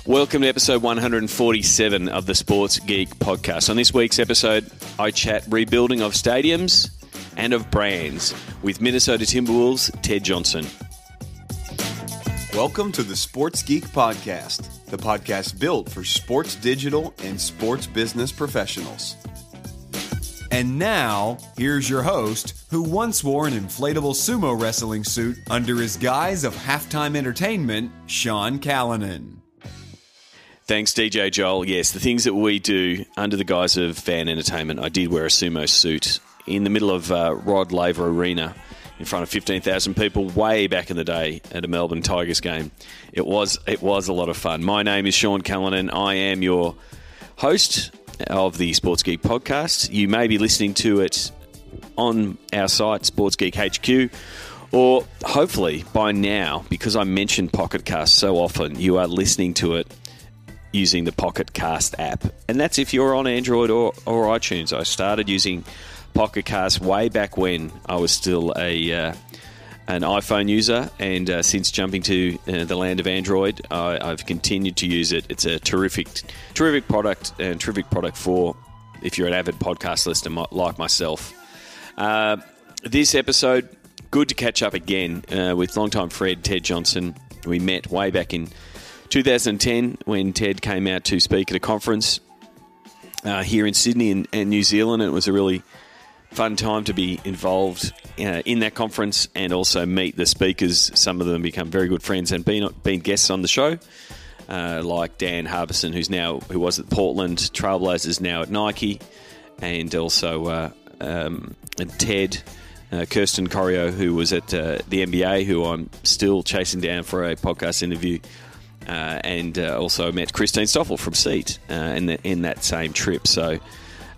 Welcome to episode 147 of the Sports Geek podcast. On this week's episode, I chat rebuilding of stadiums and of brands with Minnesota Timberwolves Ted Johnson. Welcome to the Sports Geek podcast, the podcast built for sports digital and sports business professionals. And now, here's your host, who once wore an inflatable sumo wrestling suit under his guise of halftime entertainment, Sean Callanan. Thanks, DJ Joel. Yes, the things that we do under the guise of fan entertainment. I did wear a sumo suit in the middle of Rod Laver Arena in front of 15,000 people way back in the day at a Melbourne Tigers game. It was a lot of fun. My name is Sean Callanan. I am your host of the Sports Geek podcast. You may be listening to it on our site, Sports Geek HQ, or hopefully by now, because I mention Pocket Cast so often, you are listening to it using the Pocket Cast app. And that's if you're on Android or iTunes. I started using Pocket Cast way back when I was still an iPhone user, and since jumping to the land of Android, I've continued to use it. It's a terrific product, and terrific product for if you're an avid podcast listener like myself. This episode, good to catch up again with longtime friend Ted Johnson. We met way back in 2010 when Ted came out to speak at a conference here in Sydney and New Zealand. And it was a really fun time to be involved in that conference and also meet the speakers. Some of them become very good friends and been guests on the show, like Dan Harbison, who was at Portland Trailblazers, now at Nike, and also Ted, Kirsten Corio, who was at the NBA, who I'm still chasing down for a podcast interview. And also met Christine Stoffel from Seat in that same trip. So,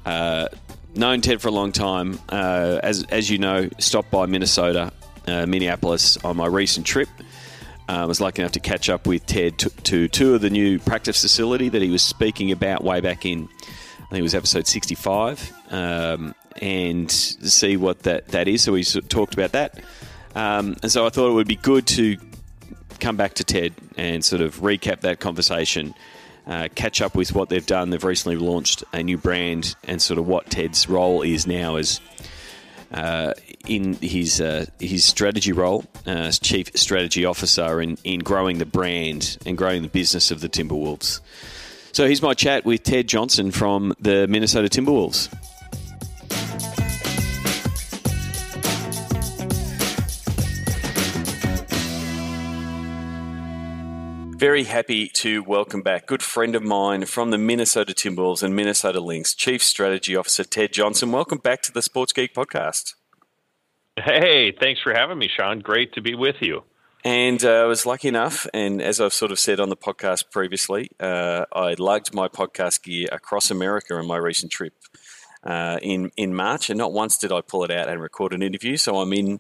known Ted for a long time. As you know, stopped by Minneapolis on my recent trip. I was lucky enough to catch up with Ted to tour the new practice facility that he was speaking about way back in, I think it was episode 65, and see what that is. So we talked about that. And so I thought it would be good to come back to Ted and sort of recap that conversation, catch up with what they've done. They've recently launched a new brand and sort of what Ted's role is now as in his strategy role as Chief Strategy Officer in growing the brand and growing the business of the Timberwolves. So here's my chat with Ted Johnson from the Minnesota Timberwolves. Very happy to welcome back good friend of mine from the Minnesota Timberwolves and Minnesota Lynx, Chief Strategy Officer Ted Johnson. Welcome back to the Sports Geek podcast. Hey, thanks for having me, Sean. Great to be with you. And I was lucky enough, and as I've sort of said on the podcast previously, I lugged my podcast gear across America on my recent trip in March, and not once did I pull it out and record an interview. So I'm in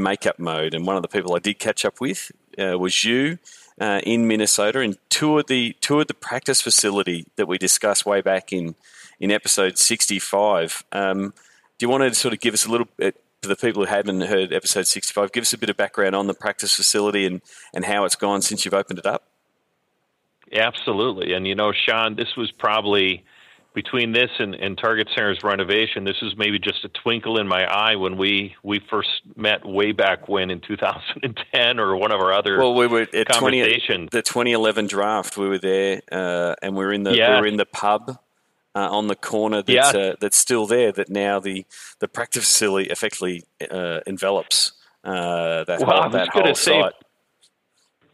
makeup mode, and one of the people I did catch up with was you. In Minnesota, and toured the practice facility that we discussed way back in episode 65. Do you want to sort of give us a little bit, for the people who haven't heard episode 65, give us a bit of background on the practice facility and how it's gone since you've opened it up? Absolutely. And, Sean, this was probably, between this and Target Center's renovation, this is maybe just a twinkle in my eye when we first met way back when in 2010 or one of our other we were at conversations. The 2011 draft. We were there, and we were in the pub on the corner that's still there. That now the practice facility effectively envelops that whole site.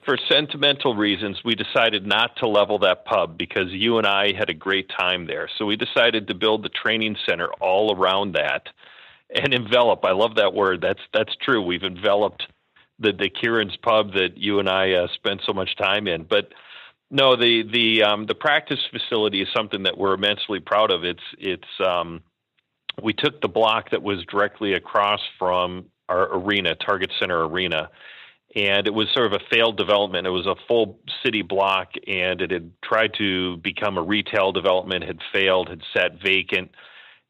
For sentimental reasons, we decided not to level that pub because you and I had a great time there. So we decided to build the training center all around that and envelop. I love that word. That's true. We've enveloped the Kieran's pub that you and I spent so much time in. But no, the practice facility is something that we're immensely proud of. We took the block that was directly across from our arena, Target Center Arena. And it was sort of a failed development. It was a full city block, and it had tried to become a retail development, had failed, had sat vacant.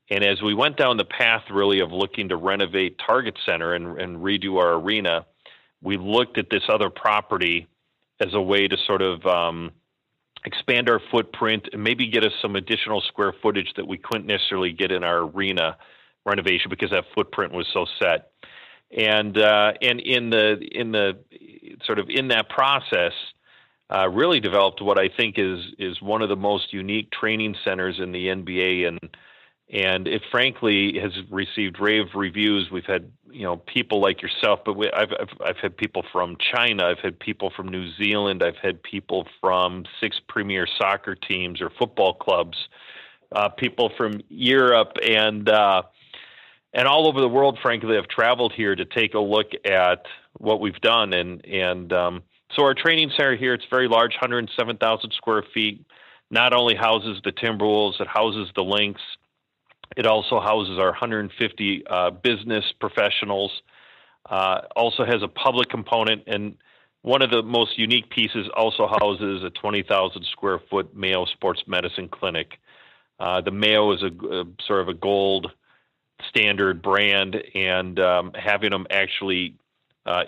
And as we went down the path really of looking to renovate Target Center and redo our arena, we looked at this other property as a way to sort of expand our footprint, and maybe get us some additional square footage that we couldn't necessarily get in our arena renovation because that footprint was so set. And in that process, really developed what I think is one of the most unique training centers in the NBA, and it frankly has received rave reviews. We've had people like yourself, but I've had people from China, I've had people from New Zealand, I've had people from 6 premier soccer teams or football clubs, people from Europe and all over the world. Frankly, have traveled here to take a look at what we've done, and so our training center here, it's very large, 107,000 square feet. Not only houses the Timberwolves, it houses the Lynx. It also houses our 150 business professionals, also has a public component, and one of the most unique pieces also houses a 20,000 square foot Mayo Sports Medicine Clinic. The Mayo is a sort of a gold standard brand, and having them actually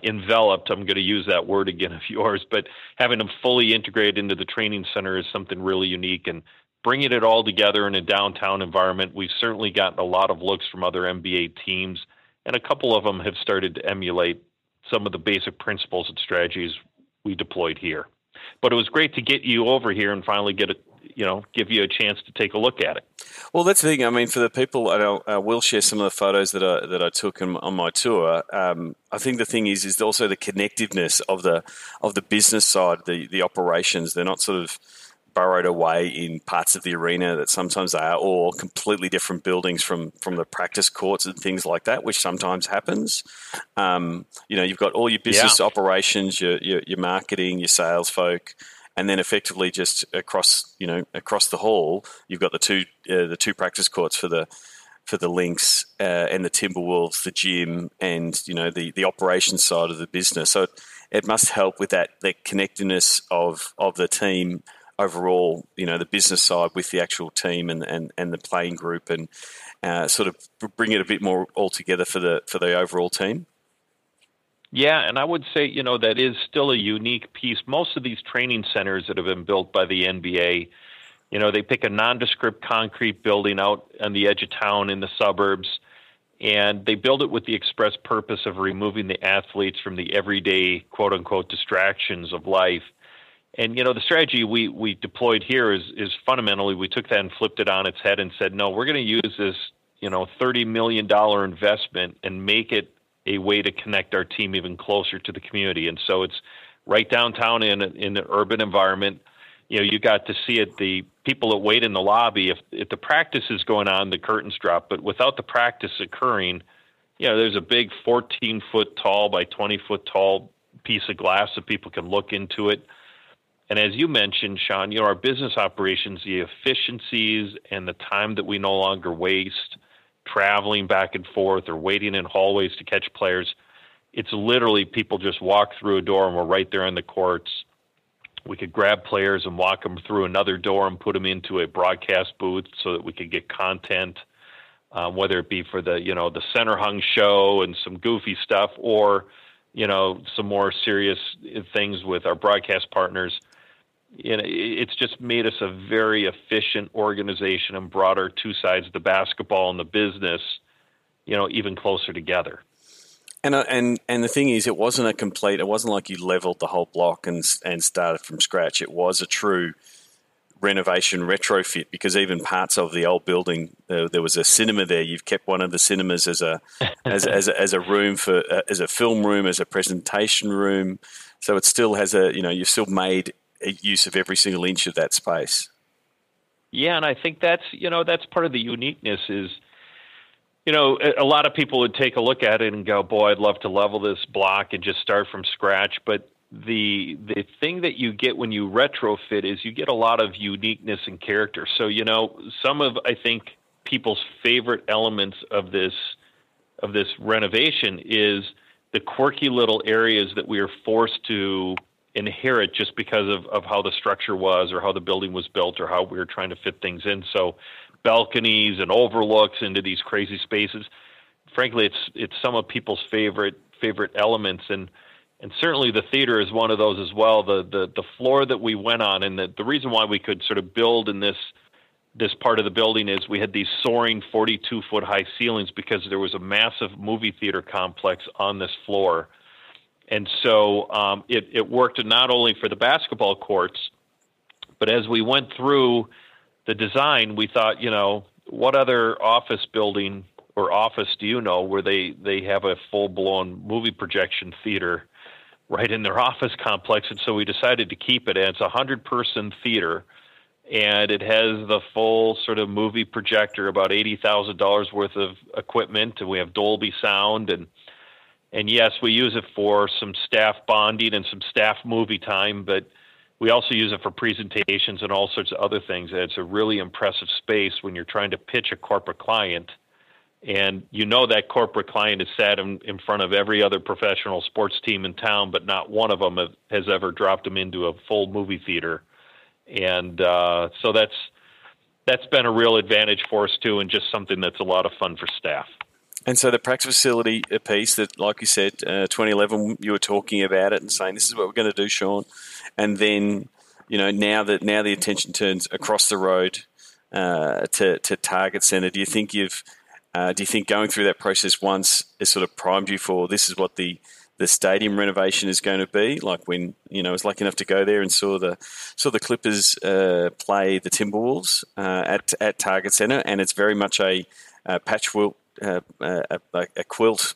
enveloped, I'm going to use that word again of yours, but having them fully integrated into the training center is something really unique, and bringing it all together in a downtown environment. We've certainly gotten a lot of looks from other NBA teams, and a couple of them have started to emulate some of the basic principles and strategies we deployed here. But it was great to get you over here and finally give you a chance to take a look at it. Well, that's the thing. I mean, for the people, I will share some of the photos that I took on my tour. I think the thing is also the connectiveness of the business side, the operations. They're not sort of burrowed away in parts of the arena that sometimes they are, or completely different buildings from the practice courts and things like that, which sometimes happens. You've got all your business operations, your marketing, your sales folk, and then effectively just across the hall, you've got the two practice courts for the Lynx and the Timberwolves, the gym, and the operations side of the business. So it must help with that connectedness of the team overall, the business side with the actual team and the playing group, and sort of bring it a bit more all together for the overall team. Yeah, and I would say, that is still a unique piece. Most of these training centers that have been built by the NBA, they pick a nondescript concrete building out on the edge of town in the suburbs, and they build it with the express purpose of removing the athletes from the everyday, quote-unquote, distractions of life. And, the strategy we deployed here is fundamentally, we took that and flipped it on its head and said, no, we're going to use this, $30 million investment and make it a way to connect our team even closer to the community. And so it's right downtown in an urban environment. You got to see it, the people that wait in the lobby. If the practice is going on, the curtains drop. But without the practice occurring, there's a big 14-foot tall by 20-foot tall piece of glass so people can look into it. And as you mentioned, Sean, our business operations, the efficiencies and the time that we no longer waste traveling back and forth or waiting in hallways to catch players, it's literally people just walk through a door and we're right there in the courts. We could grab players and walk them through another door and put them into a broadcast booth so that we could get content, whether it be for the center hung show and some goofy stuff, or some more serious things with our broadcast partners. It's just made us a very efficient organization and brought our two sides, the basketball and the business, even closer together. And the thing is, it wasn't like you leveled the whole block and started from scratch. It was a true renovation retrofit, because even parts of the old building, there was a cinema there. You've kept one of the cinemas as a room for as a film room, as a presentation room. So it still has you've still made a use of every single inch of that space. Yeah, and I think that's part of the uniqueness is, a lot of people would take a look at it and go, boy, I'd love to level this block and just start from scratch. But the thing that you get when you retrofit is you get a lot of uniqueness and character. So, some of, I think, people's favorite elements of this renovation is the quirky little areas that we are forced to inherit just because of how the structure was or how the building was built or how we were trying to fit things in. So balconies and overlooks into these crazy spaces. Frankly, it's some of people's favorite elements. And, And certainly the theater is one of those as well. The floor that we went on, and the reason why we could sort of build in this part of the building is we had these soaring 42-foot high ceilings because there was a massive movie theater complex on this floor. And so it worked not only for the basketball courts, but as we went through the design, we thought, what other office building or office do you know where they have a full-blown movie projection theater right in their office complex? And so we decided to keep it. And it's a 100-person theater, and it has the full sort of movie projector, about $80,000 worth of equipment, and we have Dolby sound, and yes, we use it for some staff bonding and some staff movie time, but we also use it for presentations and all sorts of other things. And it's a really impressive space when you're trying to pitch a corporate client. And that corporate client has sat in front of every other professional sports team in town, but not one of them has ever dropped them into a full movie theater. And so that's been a real advantage for us too, and just something that's a lot of fun for staff. And so the practice facility piece that, like you said, 2011, you were talking about it and saying, this is what we're going to do, Sean. And then, now the attention turns across the road to Target Centre. Do you think going through that process once has sort of primed you for this is what the stadium renovation is going to be? Like when, I was lucky enough to go there and saw the Clippers play the Timberwolves at Target Centre, and it's very much a patchwork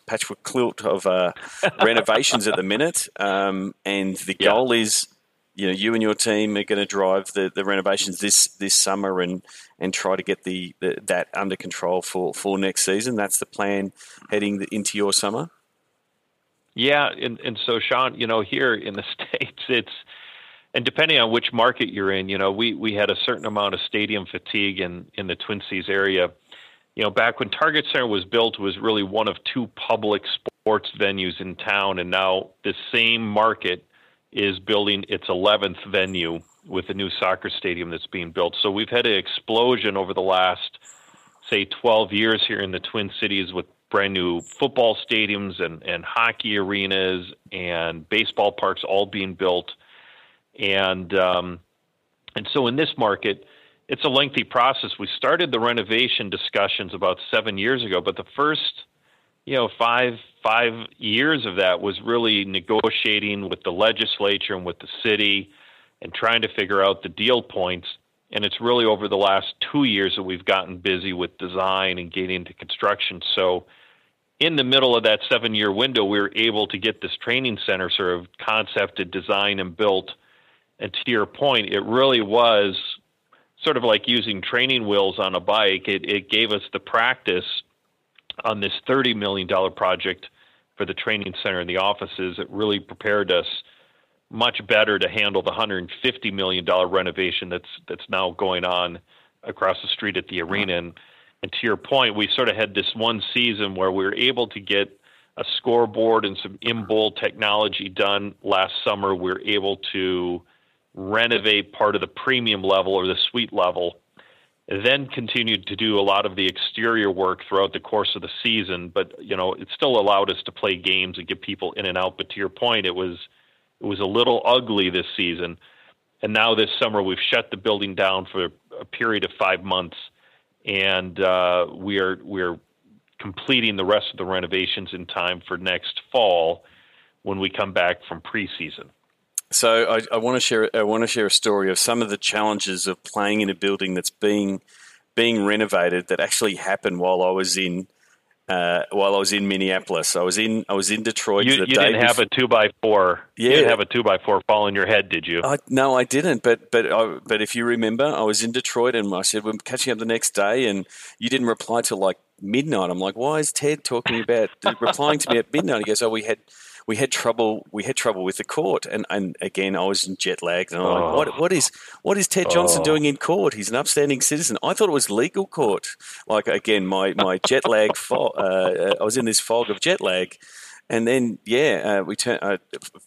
patchwork quilt of renovations at the minute. And the goal is, you and your team are going to drive the renovations this summer and try to get that under control for next season. That's the plan heading into your summer. Yeah, and so Sean, here in the States, and depending on which market you're in, we had a certain amount of stadium fatigue in the Twin Cities area. Back when Target Center was built, it was really one of two public sports venues in town, and now the same market is building its 11th venue with a new soccer stadium that's being built. So we've had an explosion over the last, say, 12 years here in the Twin Cities with brand new football stadiums and hockey arenas and baseball parks all being built. And so in this market, it's a lengthy process. We started the renovation discussions about 7 years ago, but the first, 5 years of that was really negotiating with the legislature and with the city and trying to figure out the deal points. And it's really over the last 2 years that we've gotten busy with design and getting into construction. So in the middle of that 7-year window, we were able to get this training center sort of concepted, designed, and built. And to your point, it really was sort of like using training wheels on a bike. It gave us the practice on this $30 million project for the training center and the offices. It really prepared us much better to handle the $150 million renovation that's now going on across the street at the arena. And to your point, we sort of had this one season where we were able to get a scoreboard and some in-bowl technology done last summer. We were able to renovate part of the premium level or the suite level, and then continued to do a lot of the exterior work throughout the course of the season. But, it still allowed us to play games and get people in and out. But to your point, it was a little ugly this season. And now this summer, we've shut the building down for a period of 5 months, and we're completing the rest of the renovations in time for next fall when we come back from preseason. So I want to share a story of some of the challenges of playing in a building that's being renovated that actually happened while I was in Minneapolis. I was in Detroit. You didn't have a 2x4. Yeah. You didn't have a 2x4 fall on your head, did you? No, I didn't. But if you remember, I was in Detroit and I said we're catching up the next day, and you didn't reply till like midnight. I'm like, why is Ted talking about replying to me at midnight? He goes, oh, we had trouble with the court, and again I was jet lagged, and I'm like, what is Ted Johnson doing in court? He's an upstanding citizen. I thought it was legal court. Like again, my jet lag. I was in this fog of jet lag, and then we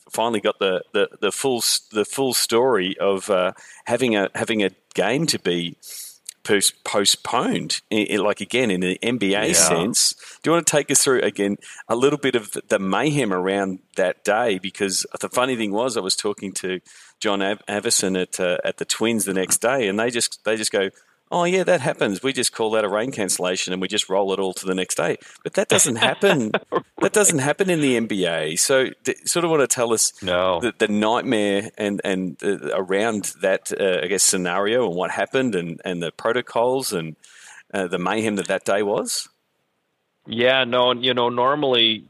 finally got the full story of having a game to be postponed. Like again, in the NBA sense, do you want to take us through again a little bit of the mayhem around that day? Because the funny thing was, I was talking to John Avison at the Twins the next day, and they just go, "Oh yeah, that happens. We just call that a rain cancellation, and we just roll it all to the next day." But that doesn't happen. Right. That doesn't happen in the NBA. So, sort of want to tell us the nightmare and around that, I guess, scenario and what happened and the protocols and the mayhem that day was. Yeah, no, normally,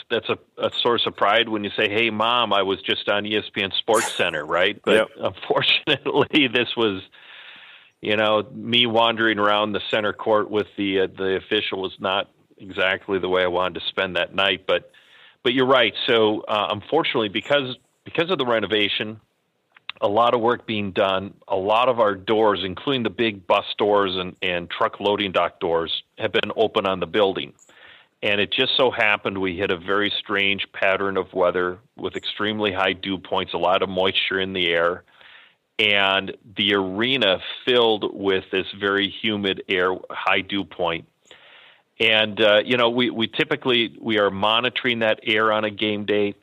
that's a source of pride when you say, "Hey, Mom, I was just on ESPN Sports Center," right? But unfortunately, this was. Me wandering around the center court with the official was not exactly the way I wanted to spend that night. But you're right. So unfortunately, because of the renovation, a lot of work being done, a lot of our doors, including the big bus doors and truck loading dock doors, have been open on the building. And it just so happened we hit a very strange pattern of weather with extremely high dew points, a lot of moisture in the air. And the arena filled with this very humid air, high dew point. And, we typically, we are monitoring that air on a game day.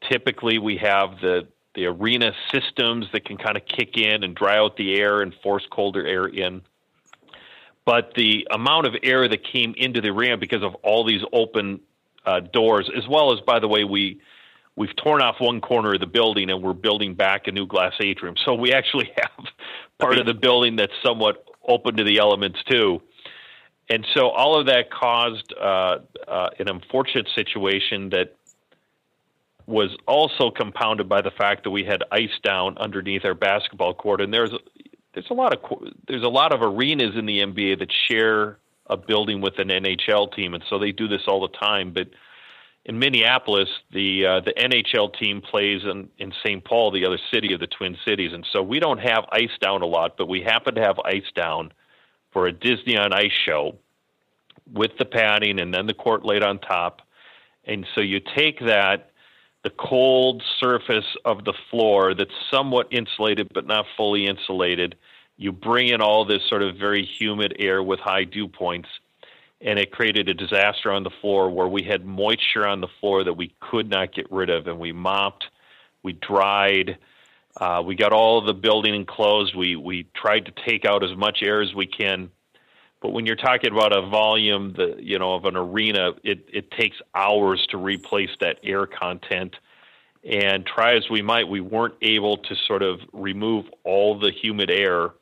Typically, we have the arena systems that can kind of kick in and dry out the air and force colder air in. But the amount of air that came into the arena because of all these open doors, as well as, by the way, we've torn off one corner of the building and we're building back a new glass atrium. So we actually have part of the building that's somewhat open to the elements too. And so all of that caused an unfortunate situation that was also compounded by the fact that we had ice down underneath our basketball court. And there's a lot of arenas in the NBA that share a building with an NHL team. And so they do this all the time. But in Minneapolis, the NHL team plays in St. Paul, the other city of the Twin Cities. And so we don't have ice down a lot, but we happen to have ice down for a Disney on Ice show with the padding and then the court laid on top. And so you take that, the cold surface of the floor that's somewhat insulated but not fully insulated, you bring in all this sort of very humid air with high dew points, and it created a disaster on the floor where we had moisture on the floor that we could not get rid of. And we mopped, we dried, we got all of the building enclosed. We tried to take out as much air as we can. But when you're talking about a volume, of an arena, it takes hours to replace that air content. And try as we might, we weren't able to sort of remove all the humid air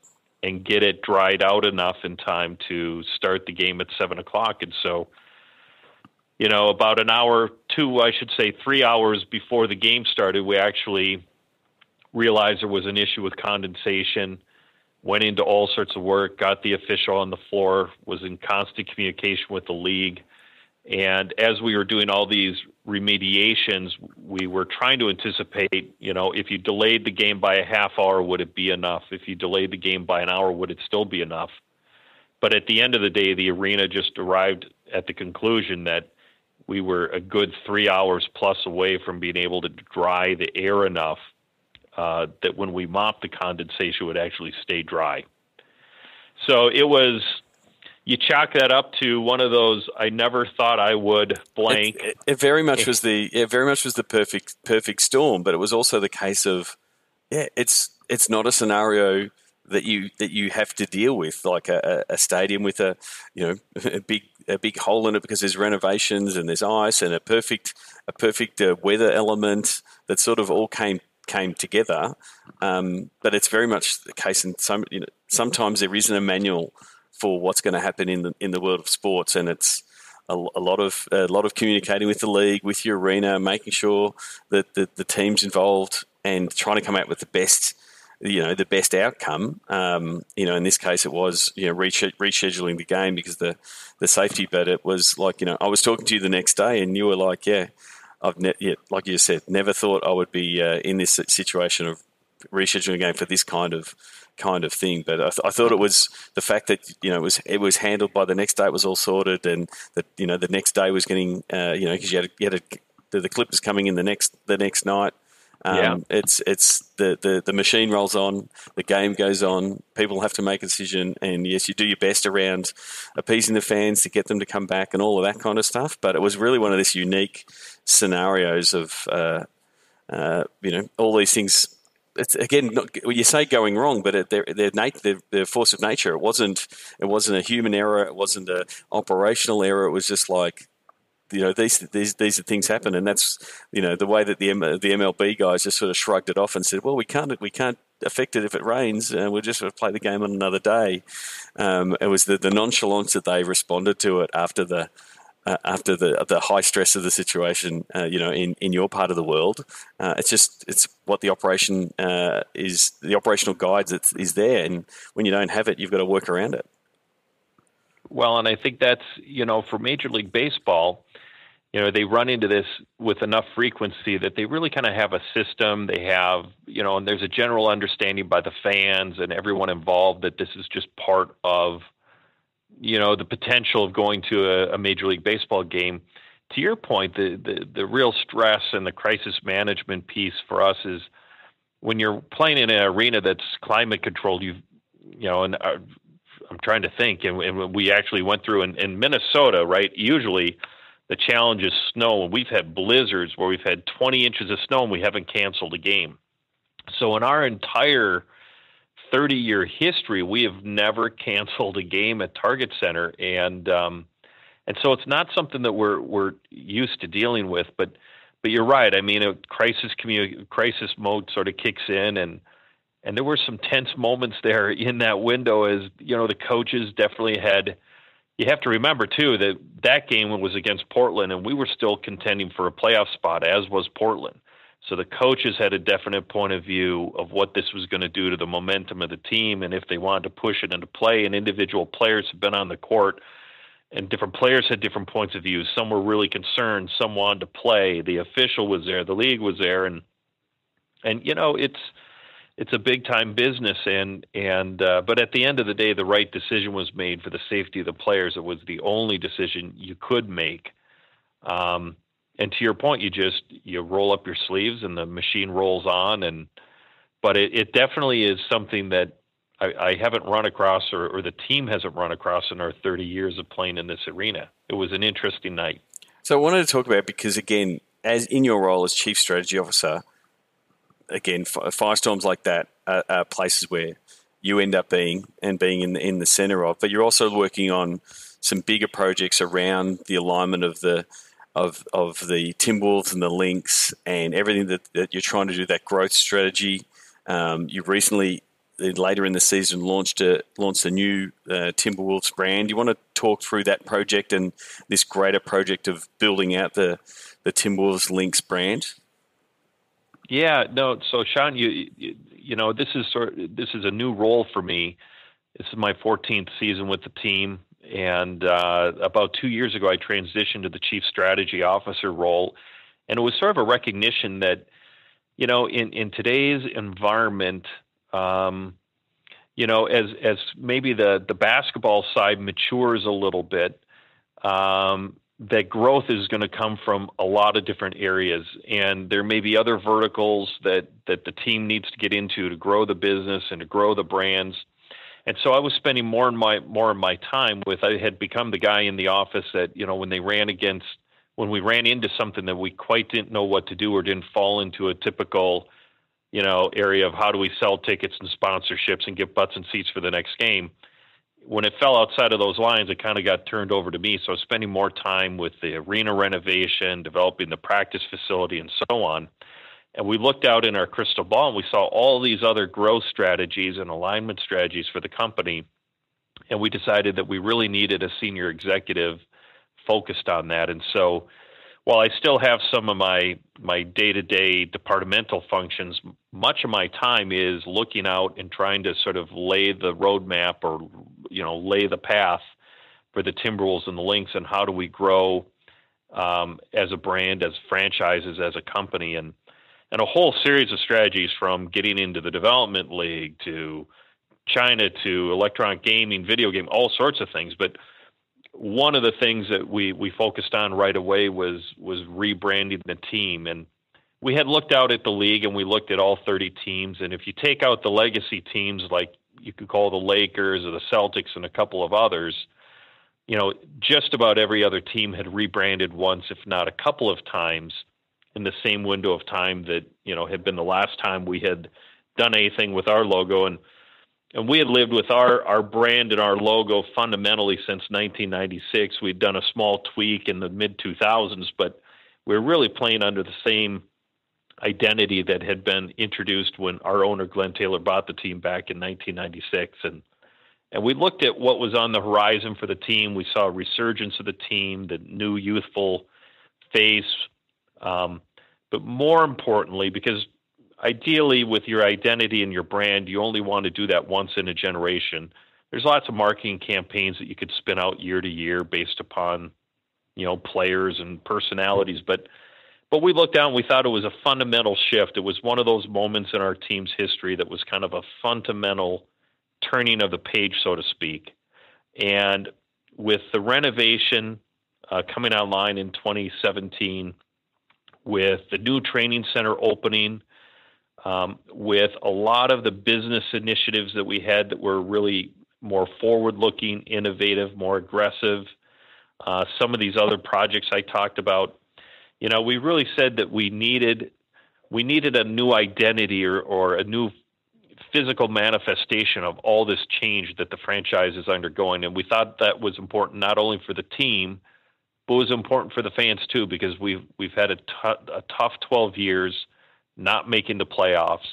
and get it dried out enough in time to start the game at 7:00. And so, about an hour, 3 hours before the game started, we actually realized there was an issue with condensation, went into all sorts of work, got the official on the floor, was in constant communication with the league. And as we were doing all these remediations, we were trying to anticipate, if you delayed the game by a half hour, would it be enough? If you delayed the game by an hour, would it still be enough? But at the end of the day, the arena just arrived at the conclusion that we were a good 3 hours plus away from being able to dry the air enough that when we mopped the condensation, it would actually stay dry. So it was... You chalk that up to one of those I never thought I would blank. It very much was the perfect storm, but it was also the case of it's not a scenario that you have to deal with, like a stadium with a big hole in it because there's renovations and there's ice and a perfect weather element that sort of all came together. But it's very much the case in sometimes there isn't a manual for what's going to happen in the world of sports, and it's a lot of communicating with the league, with your arena, making sure that the team's involved and trying to come out with the best outcome. In this case, it was rescheduling the game because the safety. But it was like I was talking to you the next day, and you were like, like you said, never thought I would be in this situation of rescheduling a game for this kind of thing. But I thought it was the fact that it was handled by the next day. It was all sorted, and that the next day was getting because you had the Clippers coming in the next night. It's the machine rolls on, the game goes on, people have to make a decision, and yes, you do your best around appeasing the fans to get them to come back and all of that kind of stuff. But it was really one of these unique scenarios of, all these things. It's again, you say going wrong, but they're force of nature. It wasn't a human error. It wasn't an operational error. It was just like, these are things happen, and that's the way that the MLB guys just sort of shrugged it off and said, well, we can't affect it if it rains, and we'll just play the game on another day. It was the nonchalance that they responded to it after the high stress of the situation, in your part of the world. It's what the operation is. The operational guides is there, and when you don't have it, you've got to work around it. Well, and I think that's, for Major League Baseball, they run into this with enough frequency that they really kind of have a system. They have, and there's a general understanding by the fans and everyone involved that this is just part of, the potential of going to a Major League Baseball game. To your point, the real stress and the crisis management piece for us is when you're playing in an arena that's climate controlled, and I'm trying to think, and we actually went through in Minnesota, right? Usually the challenge is snow, and we've had blizzards where we've had 20 inches of snow and we haven't canceled a game. So in our entire 30-year history, we have never canceled a game at Target Center, and so it's not something that we're used to dealing with. But you're right. I mean, a crisis mode sort of kicks in, and there were some tense moments there in that window as, the coaches definitely had – you have to remember, too, that game was against Portland, and we were still contending for a playoff spot, as was Portland. So the coaches had a definite point of view of what this was going to do to the momentum of the team and if they wanted to push it into play. And individual players have been on the court, and different players had different points of view. Some were really concerned. Some wanted to play. The official was there. The league was there. And it's a big time business, but at the end of the day, the right decision was made for the safety of the players. It was the only decision you could make. And to your point, you roll up your sleeves and the machine rolls on. But it definitely is something that I haven't run across, or the team hasn't run across in our 30 years of playing in this arena. It was an interesting night. So I wanted to talk about, because again, as in your role as Chief Strategy Officer, again, firestorms like that are places where you end up being in the center of. But you're also working on some bigger projects around the alignment of the Timberwolves and the Lynx and everything that you're trying to do, that growth strategy. You recently, later in the season, launched a new Timberwolves brand. You want to talk through that project and this greater project of building out the Timberwolves Lynx brand? Yeah, no. So Sean, this is a new role for me. This is my 14th season with the team, and about 2 years ago, I transitioned to the Chief Strategy Officer role, and it was sort of a recognition that, in today's environment, as maybe the basketball side matures a little bit, that growth is going to come from a lot of different areas, and there may be other verticals that the team needs to get into to grow the business and to grow the brands. And so I was spending more of my time with. I had become the guy in the office that, when we ran into something that we quite didn't know what to do or didn't fall into a typical, area of how do we sell tickets and sponsorships and get butts and seats for the next game. When it fell outside of those lines, it kind of got turned over to me. So I was spending more time with the arena renovation, developing the practice facility, and so on. And we looked out in our crystal ball and we saw all these other growth strategies and alignment strategies for the company. And we decided that we really needed a senior executive focused on that. And so while I still have some of my day-to-day departmental functions, much of my time is looking out and trying to sort of lay the roadmap or, lay the path for the Timberwolves and the Lynx, and how do we grow as a brand, as franchises, as a company, and a whole series of strategies, from getting into the development league to China to electronic gaming, video game, all sorts of things. But one of the things that we focused on right away was rebranding the team. And we had looked out at the league and we looked at all 30 teams. And if you take out the legacy teams, like you could call the Lakers or the Celtics and a couple of others, just about every other team had rebranded once, if not a couple of times in the same window of time that, had been the last time we had done anything with our logo. And we had lived with our brand and our logo fundamentally since 1996. We'd done a small tweak in the mid-2000s, but we were really playing under the same identity that had been introduced when our owner, Glenn Taylor, bought the team back in 1996. And we looked at what was on the horizon for the team. We saw a resurgence of the team, the new youthful face. But more importantly, because ideally with your identity and your brand, you only want to do that once in a generation. There's lots of marketing campaigns that you could spin out year to year based upon, players and personalities. But we looked down and we thought it was a fundamental shift. It was one of those moments in our team's history that was kind of a fundamental turning of the page, so to speak. And with the renovation coming online in 2017, with the new training center opening, with a lot of the business initiatives that we had that were really more forward-looking, innovative, more aggressive, some of these other projects I talked about, we really said that we needed a new identity or a new physical manifestation of all this change that the franchise is undergoing. And we thought that was important not only for the team, but it was important for the fans too, because we've had a tough 12 years not making the playoffs.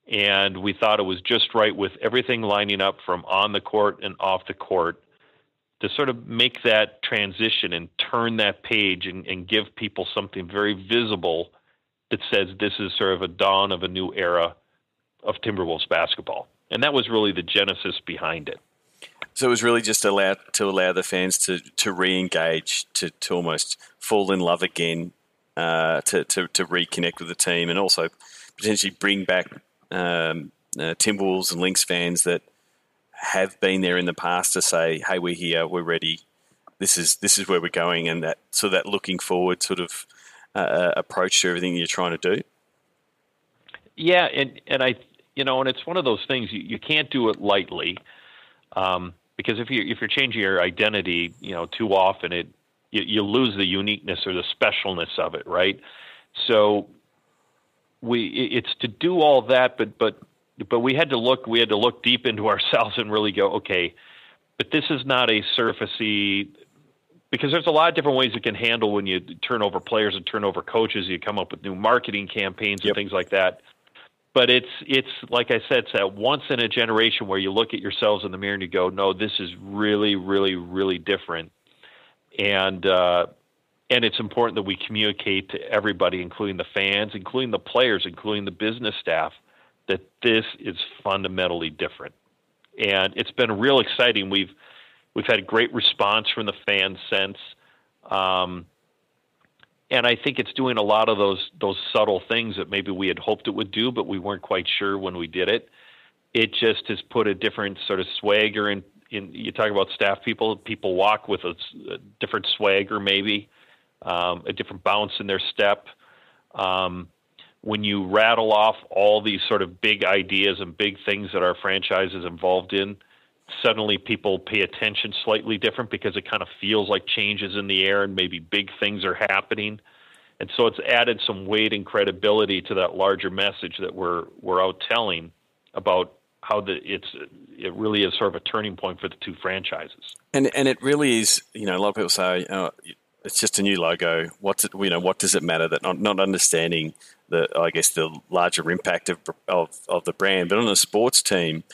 And we thought it was just right with everything lining up from on the court and off the court to sort of make that transition and turn that page and give people something very visible that says this is sort of a dawn of a new era of Timberwolves basketball. And that was really the genesis behind it. So it was really just to allow the fans to re-engage, to almost fall in love again, to reconnect with the team, and also potentially bring back Timberwolves and Lynx fans that have been there in the past to say, "Hey, we're here, we're ready. This is where we're going," and that looking forward sort of approach to everything you're trying to do. Yeah, and I, and it's one of those things you can't do it lightly, because if you're changing your identity, too often you lose the uniqueness or the specialness of it, right? So it's to do all that, but we had to look deep into ourselves and really go, okay, but this is not a surfacey, because there's a lot of different ways you can handle when you turn over players and turn over coaches. You come up with new marketing campaigns and things like that. But it's like I said, it's that once in a generation where you look at yourselves in the mirror and you go, no, this is really, really, really different. And it's important that we communicate to everybody, including the fans, including the players, including the business staff, that this is fundamentally different. And it's been real exciting. We've had a great response from the fans since. And I think it's doing a lot of those subtle things that maybe we had hoped it would do, but we weren't quite sure when we did it. It just has put a different sort of swagger in. You talk about staff people walk with a different swagger, maybe a different bounce in their step. When you rattle off all these sort of big ideas and big things that our franchise is involved in, suddenly people pay attention slightly different because it kind of feels like change is in the air and maybe big things are happening. And so it's added some weight and credibility to that larger message that we're out telling about how it really is sort of a turning point for the two franchises. And it really is, a lot of people say, it's just a new logo. What does it matter? That not understanding the larger impact of the brand. But on a sports team,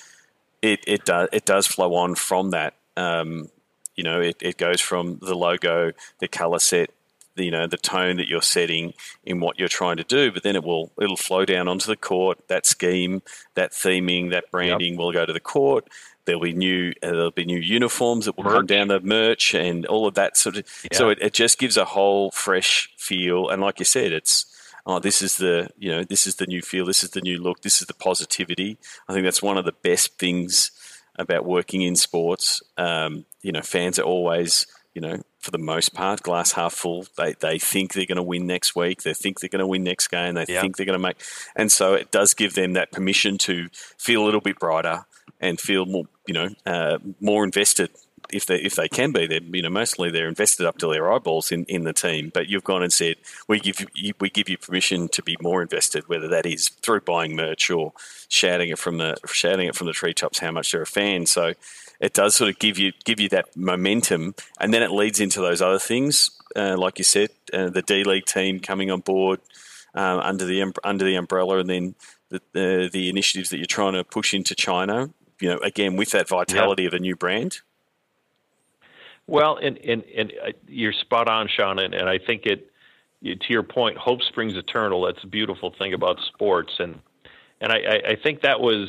it does flow on from that. It goes from the logo, the color set, the tone that you're setting in what you're trying to do, but then it'll flow down onto the court. That scheme, that theming, that branding will go to the court. There'll be new uniforms that will come down, the merch and all of that sort of. Yeah. So it just gives a whole fresh feel. And like you said, it's this is the new feel, this is the new look, this is the positivity. I think that's one of the best things about working in sports. Fans are always for the most part, glass half full. They think they're going to win next week. They think they're going to win next game. They think they're going to make, and so it does give them that permission to feel a little bit brighter and feel more, more invested. If they can be, they're mostly they're invested up to their eyeballs in the team. But you've gone and said we give you permission to be more invested, whether that is through buying merch or shouting it from the treetops how much they're a fan. So it does sort of give you that momentum, and then it leads into those other things, like you said, the D League team coming on board under the umbrella, and then the initiatives that you're trying to push into China. Again with that vitality of a new brand. Well, and you're spot on, Sean, and I think to your point, hope springs eternal. That's a beautiful thing about sports, and I think that was,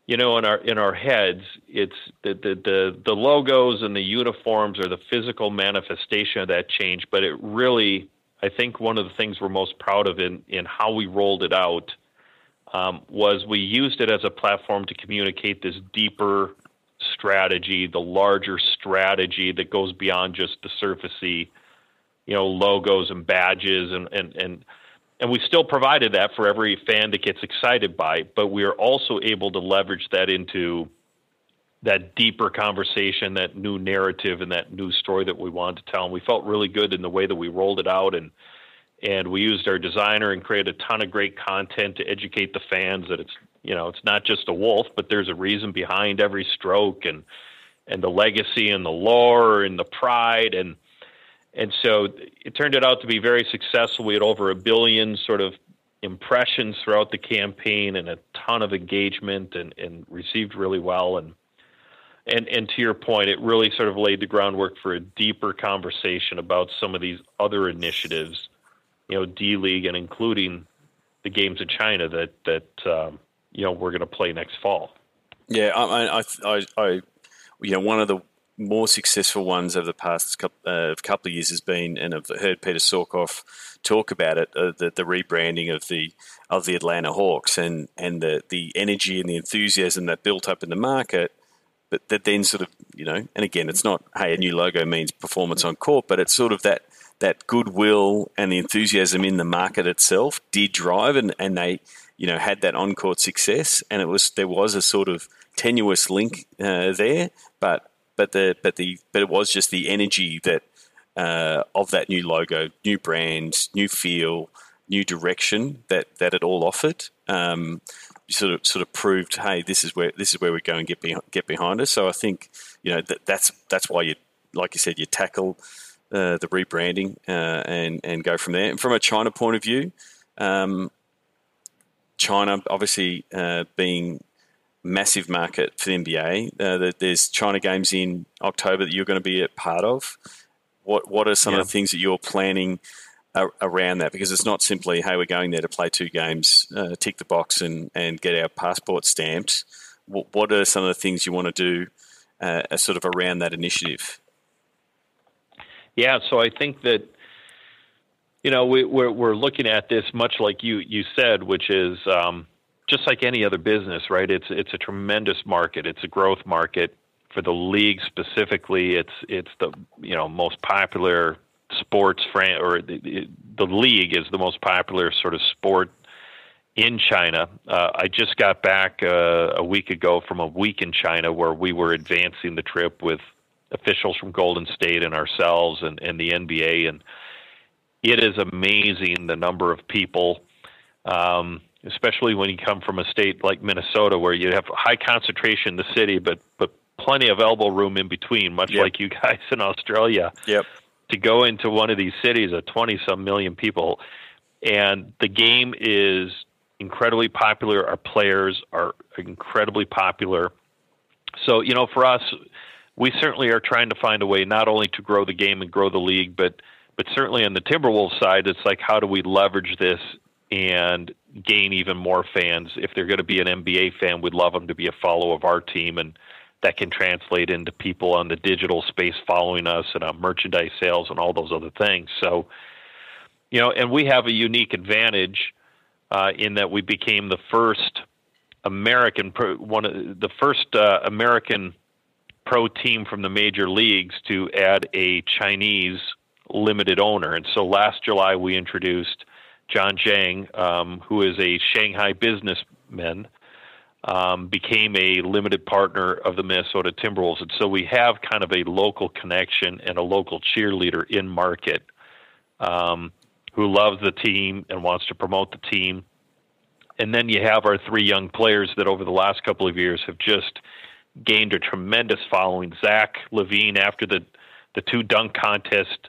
in our heads, it's the logos and the uniforms are the physical manifestation of that change. But it really, I think one of the things we're most proud of in how we rolled it out was we used it as a platform to communicate this deeper strategy, the larger strategy that goes beyond just the surfacey, logos and badges, and we still provided that for every fan that gets excited by it, but we are also able to leverage that into that deeper conversation, that new narrative, and that new story that we wanted to tell. And we felt really good in the way that we rolled it out, and we used our designer and created a ton of great content to educate the fans that it's not just a wolf, but there's a reason behind every stroke, and the legacy and the lore and the pride. And so it turned out to be very successful. We had over 1 billion sort of impressions throughout the campaign and a ton of engagement, and received really well. And to your point, it really sort of laid the groundwork for a deeper conversation about some of these other initiatives, D League, and including the games in China that we're going to play next fall. Yeah, I one of the more successful ones over the past couple of years has been, and I've heard Peter Sorkoff talk about it, the rebranding of the Atlanta Hawks and the energy and the enthusiasm that built up in the market, but that then sort of, and again, it's not, hey, a new logo means performance on court, but it's sort of that goodwill and the enthusiasm in the market itself did drive, and they, had that on-court success, and there was a sort of tenuous link there, but it was just the energy that of that new logo, new brand, new feel, new direction that it all offered. Sort of proved, hey, this is where we're going. Get behind us. So I think that's why like you said, you tackle the rebranding and go from there. And from a China point of view, China obviously being massive market for the NBA. There's China games in October that you're going to be a part of. What are some of the things that you're planning around that? Because it's not simply, hey, we're going there to play 2 games, tick the box and get our passport stamped. What are some of the things you want to do sort of around that initiative? Yeah, so I think that, we're looking at this much like you said, which is just like any other business, right? It's a tremendous market. It's a growth market. For the league specifically, it's the most popular sports or the league is the most popular sort of sport in China. I just got back a week ago from a week in China where we were advancing the trip with officials from Golden State and ourselves and the NBA, and it is amazing the number of people, especially when you come from a state like Minnesota where you have high concentration in the city, but plenty of elbow room in between, much like you guys in Australia. Yep. To go into one of these cities of 20-some million people, and the game is incredibly popular. Our players are incredibly popular. So, for us, we certainly are trying to find a way not only to grow the game and grow the league, but certainly on the Timberwolves side, it's like, how do we leverage this and gain even more fans? If they're going to be an NBA fan, we'd love them to be a follower of our team, and that can translate into people on the digital space following us and on merchandise sales and all those other things. So, and we have a unique advantage in that we became the first American pro team from the major leagues to add a Chinese limited owner. And so last July we introduced John Zhang, who is a Shanghai businessman, became a limited partner of the Minnesota Timberwolves. And so we have kind of a local connection and a local cheerleader in market who loves the team and wants to promote the team. And then you have our 3 young players that over the last couple of years have just gained a tremendous following. Zach LaVine, after the 2 dunk contest,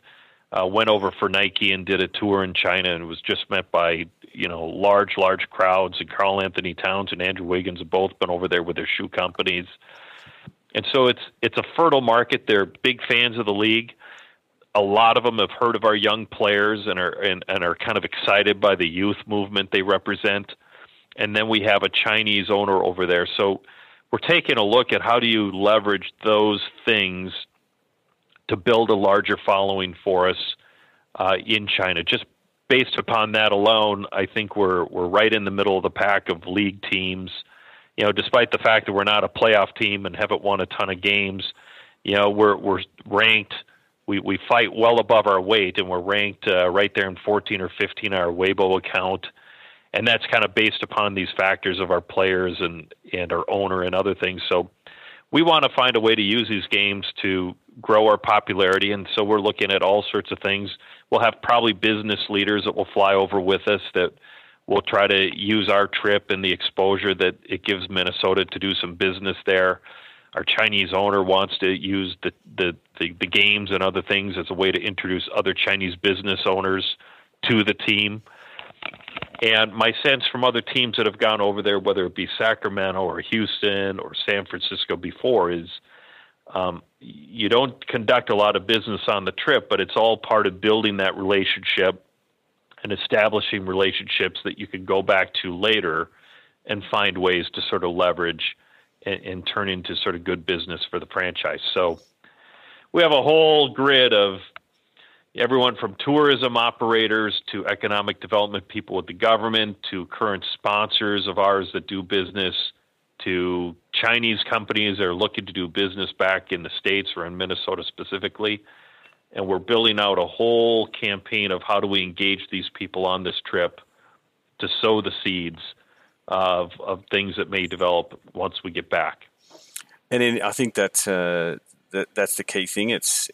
went over for Nike and did a tour in China and was just met by, large crowds. And Karl Anthony Towns and Andrew Wiggins have both been over there with their shoe companies. And so it's a fertile market. They're big fans of the league. A lot of them have heard of our young players and are kind of excited by the youth movement they represent. And then we have a Chinese owner over there. So we're taking a look at how do you leverage those things to build a larger following for us in China. Just based upon that alone, I think we're right in the middle of the pack of league teams. Despite the fact that we're not a playoff team and haven't won a ton of games, we're ranked. We fight well above our weight, and we're ranked right there in 14 or 15 our Weibo account. And that's kind of based upon these factors of our players and our owner and other things. So we want to find a way to use these games to grow our popularity. And so we're looking at all sorts of things. We'll have probably business leaders that will fly over with us that will try to use our trip and the exposure that it gives Minnesota to do some business there. Our Chinese owner wants to use the games and other things as a way to introduce other Chinese business owners to the team. And my sense from other teams that have gone over there, whether it be Sacramento or Houston or San Francisco before, is you don't conduct a lot of business on the trip, but it's all part of building that relationship and establishing relationships that you can go back to later and find ways to sort of leverage and turn into sort of good business for the franchise. So we have a whole grid of everyone from tourism operators to economic development people with the government to current sponsors of ours that do business to Chinese companies that are looking to do business back in the States or in Minnesota specifically. And we're building out a whole campaign of how do we engage these people on this trip to sow the seeds of things that may develop once we get back. And then I think that's the key thing. It's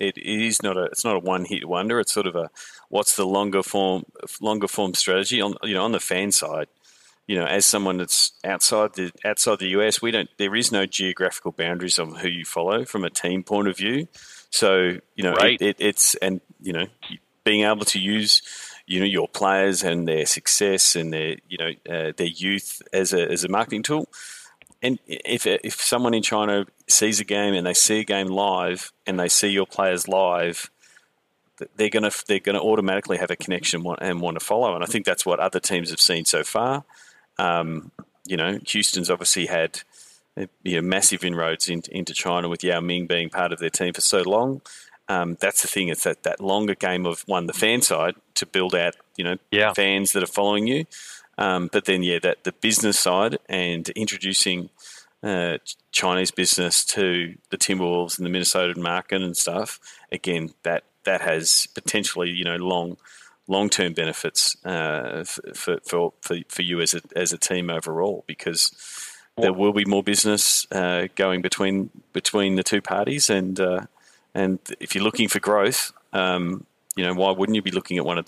not a one hit wonder. It's sort of a what's the longer form strategy on the fan side. As someone that's outside the US, there is no geographical boundaries on who you follow from a team point of view. So right. It's being able to use your players and their success and their youth as a marketing tool. And if someone in China sees a game and they see a game live and they see your players live, they're going to automatically have a connection and want to follow. And I think that's what other teams have seen so far. Houston's obviously had massive inroads into China with Yao Ming being part of their team for so long. That's the thing. It's that longer game of the fan side to build out fans that are following you. But then, that the business side and introducing Chinese business to the Timberwolves and the Minnesota market and stuff, again, that has potentially, long-term benefits for you as a team overall, because there will be more business going between the two parties, and if you're looking for growth, why wouldn't you be looking at one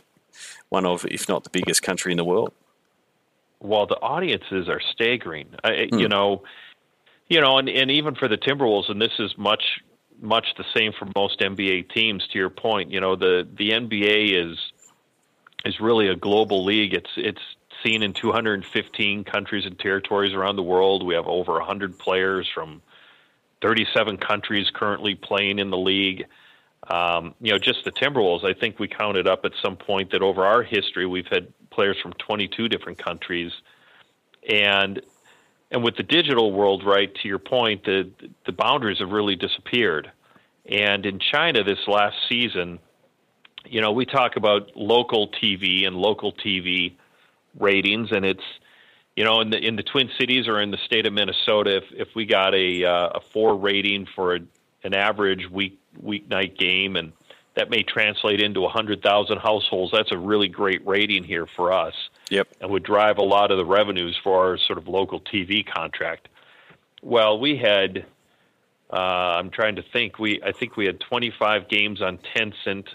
of, if not the biggest country in the world? Well, the audiences are staggering, and even for the Timberwolves, and this is much the same for most NBA teams. To your point, the NBA is really a global league. It's seen in 215 countries and territories around the world. We have over 100 players from 37 countries currently playing in the league. Just the Timberwolves, I think we counted up at some point that over our history, we've had players from 22 different countries. And with the digital world, right, to your point, the boundaries have really disappeared. And in China this last season, we talk about local TV and local TV ratings, and it's, in the Twin Cities or in the state of Minnesota, if we got a 4 rating for an average weeknight game, and that may translate into 100,000 households. That's a really great rating here for us. Yep. And would drive a lot of the revenues for our sort of local TV contract. Well, we had, I'm trying to think, I think we had 25 games on Tencent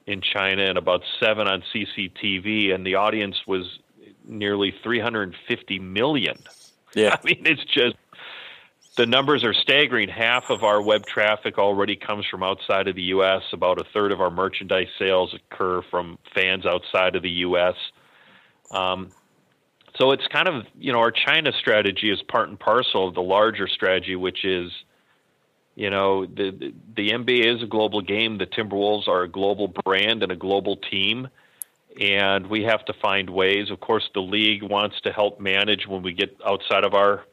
in China and about 7 on CCTV, and the audience was nearly 350 million. Yeah. I mean, it's just, the numbers are staggering. Half of our web traffic already comes from outside of the U.S. About a third of our merchandise sales occur from fans outside of the U.S. So it's kind of, our China strategy is part and parcel of the larger strategy, which is, the NBA is a global game. The Timberwolves are a global brand and a global team. And we have to find ways. Of course, the league wants to help manage when we get outside of our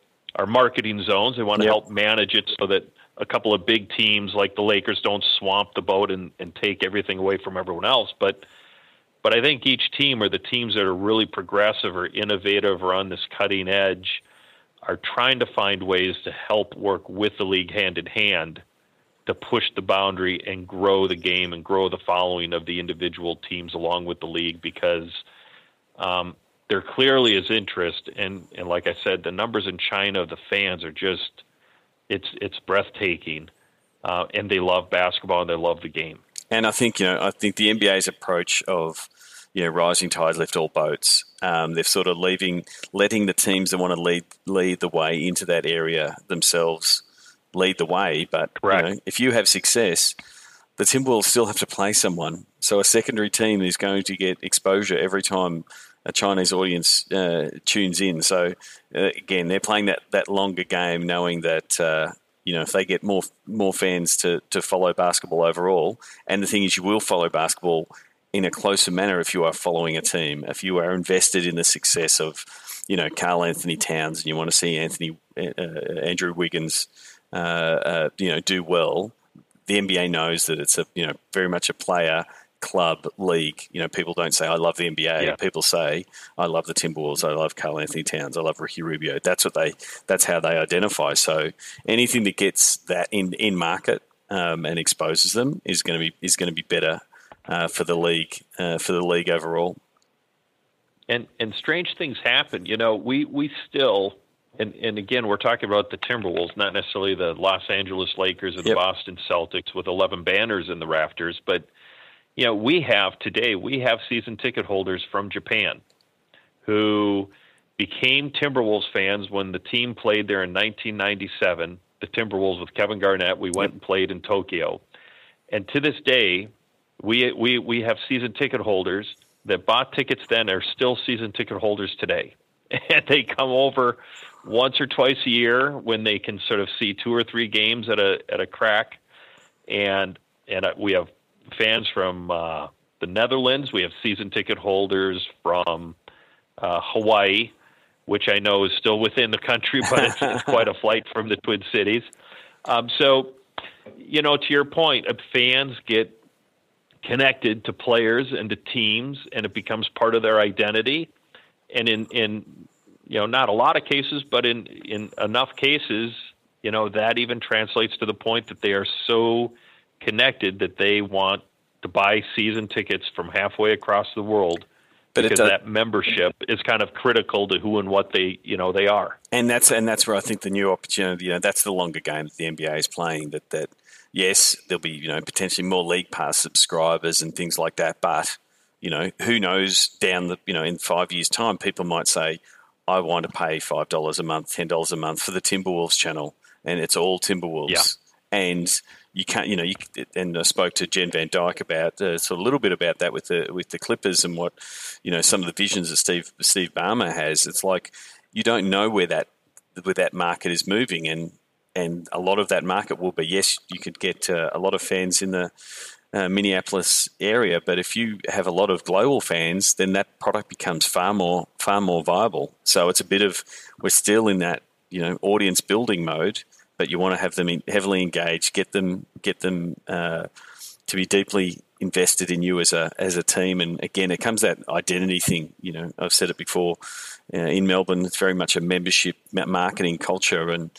marketing zones. They want to help manage it so that a couple of big teams like the Lakers don't swamp the boat and take everything away from everyone else. But I think each team, or the teams that are really progressive or innovative or on this cutting edge, are trying to find ways to help work with the league hand in hand to push the boundary and grow the game and grow the following of the individual teams along with the league, because there clearly is interest. And like I said, the numbers in China of the fans are just, it's breathtaking. And they love basketball and they love the game. And I think, the NBA's approach of, rising tide lift all boats. They're sort of letting the teams that want to lead the way into that area themselves lead the way. But if you have success, the Timberwolves still have to play someone. So a secondary team is going to get exposure every time a Chinese audience tunes in. So again, they're playing that longer game, knowing that if they get more fans to follow basketball overall, and the thing is, you will follow basketball in a closer manner if you are following a team, if you are invested in the success of, Karl Anthony Towns, and you want to see Andrew Wiggins, do well. The NBA knows that it's very much a player club league. People don't say, I love the NBA. Yeah. People say, I love the Timberwolves. I love Karl Anthony Towns. I love Ricky Rubio. That's how they identify. So anything that gets that in market and exposes them is going to be better for the league overall. And strange things happen. We still, and again, we're talking about the Timberwolves, not necessarily the Los Angeles Lakers or the Boston Celtics with 11 banners in the rafters, but we have season ticket holders from Japan who became Timberwolves fans when the team played there in 1997, the Timberwolves with Kevin Garnett. We went and played in Tokyo. And to this day, we have season ticket holders that bought tickets then are still season ticket holders today. And they come over once or twice a year when they can sort of see 2 or 3 games at a crack. And we have fans from the Netherlands. We have season ticket holders from Hawaii, which I know is still within the country, but it's quite a flight from the Twin Cities. So, to your point, fans get connected to players and to teams, and it becomes part of their identity. And in not a lot of cases, but in enough cases, that even translates to the point that they are so connected that they want to buy season tickets from halfway across the world, because that membership is kind of critical to who and what they are. And that's where I think the new opportunity, that's the longer game that the NBA is playing, that yes, there'll be, potentially more league pass subscribers and things like that, but who knows down in 5 years' time, people might say, I want to pay $5 a month, $10 a month for the Timberwolves channel, and it's all Timberwolves. Yeah. And you can't, and I spoke to Jen Van Dyke about sort of a little bit about that with the Clippers and what, some of the visions that Steve Ballmer has. It's like you don't know where that market is moving, and a lot of that market will be, yes, you could get a lot of fans in the Minneapolis area, but if you have a lot of global fans, then that product becomes far more viable. So it's a bit of, we're still in that audience building mode, but you want to have them heavily engaged, get them to be deeply invested in you as a team. And again, it comes that identity thing. I've said it before. In Melbourne, it's very much a membership marketing culture, and